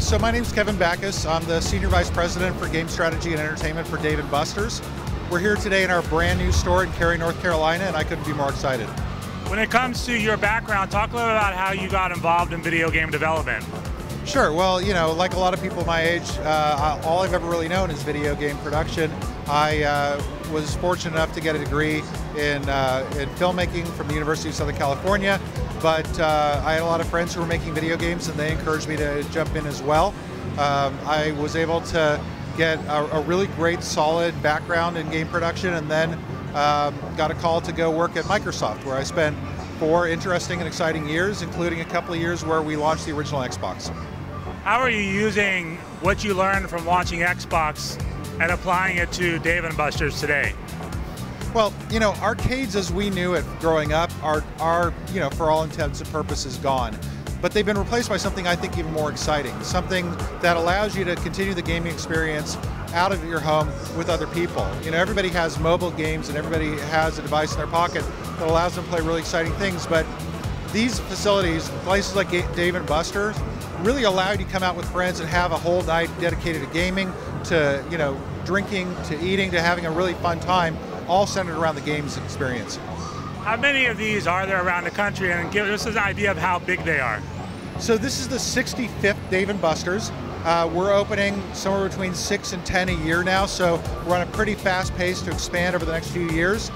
So my name is Kevin Bachus. I'm the Senior Vice President for Game Strategy and Entertainment for Dave & Buster's. We're here today in our brand new store in Cary, North Carolina, and I couldn't be more excited. When it comes to your background, talk a little about how you got involved in video game development. Sure. Well, you know, like a lot of people my age, all I've ever really known is video game production. I was fortunate enough to get a degree in filmmaking from the University of Southern California, but I had a lot of friends who were making video games, and they encouraged me to jump in as well. I was able to get a really great, solid background in game production, and then got a call to go work at Microsoft, where I spent 4 interesting and exciting years, including a couple of years where we launched the original Xbox. How are you using what you learned from launching Xbox and applying it to Dave & Buster's today? Well, you know, arcades as we knew it growing up are, you know, for all intents and purposes gone. But they've been replaced by something I think even more exciting, something that allows you to continue the gaming experience out of your home with other people. You know, everybody has mobile games and everybody has a device in their pocket that allows them to play really exciting things, but these facilities, places like Dave & Buster's, really allow you to come out with friends and have a whole night dedicated to gaming, to, you know, drinking, to eating, to having a really fun time, all centered around the games experience. How many of these are there around the country, and give us an idea of how big they are? So this is the 65th Dave & Buster's. We're opening somewhere between 6 and 10 a year now, so we're on a pretty fast pace to expand over the next few years.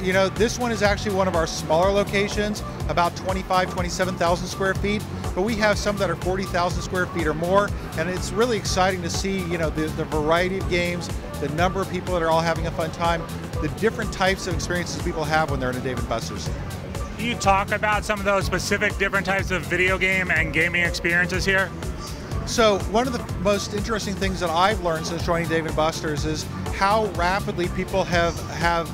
You know, this one is actually one of our smaller locations, about 27,000 square feet, but we have some that are 40,000 square feet or more, and it's really exciting to see, you know, the variety of games, the number of people that are all having a fun time, the different types of experiences people have when they're in a Dave & Buster's. Can you talk about some of those specific different types of video game and gaming experiences here? So one of the most interesting things that I've learned since joining Dave & Buster's is how rapidly people have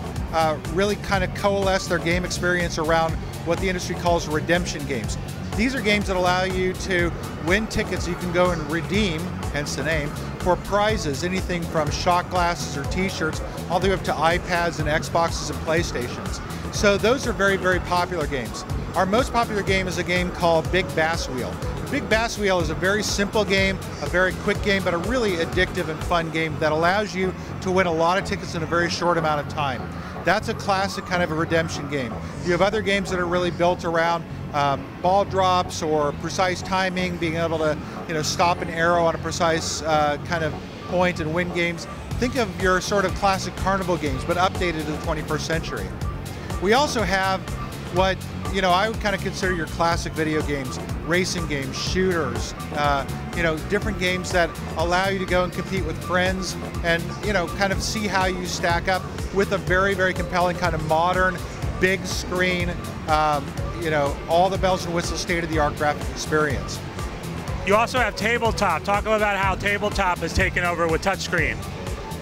really kind of coalesced their game experience around what the industry calls redemption games. These are games that allow you to win tickets you can go and redeem, hence the name, for prizes, anything from shot glasses or t-shirts, all the way up to iPads and Xboxes and PlayStations. So those are very, very popular games. Our most popular game is a game called Big Bass Wheel. Big Bass Wheel is a very simple game, a very quick game, but a really addictive and fun game that allows you to win a lot of tickets in a very short amount of time. That's a classic kind of a redemption game. You have other games that are really built around ball drops or precise timing, being able to, you know, stop an arrow on a precise kind of point and win games. Think of your sort of classic carnival games, but updated to the 21st century. We also have what, you know, I would kind of consider your classic video games, racing games, shooters, you know, different games that allow you to go and compete with friends and, you know, kind of see how you stack up with a very, very compelling kind of modern, big screen, you know, all the bells and whistles, state-of-the-art graphic experience. You also have Tabletop. Talk about how Tabletop has taken over with touchscreen.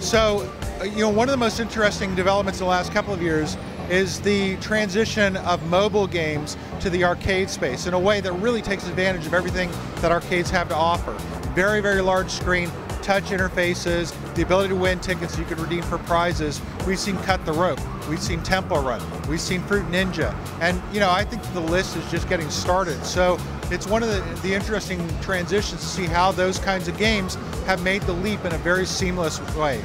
So, you know, one of the most interesting developments in the last couple of years is the transition of mobile games to the arcade space in a way that really takes advantage of everything that arcades have to offer. Very, very large screen, touch interfaces, the ability to win tickets you can redeem for prizes. We've seen Cut the Rope, we've seen Temple Run, we've seen Fruit Ninja, and, you know, I think the list is just getting started. So it's one of the interesting transitions to see how those kinds of games have made the leap in a very seamless way.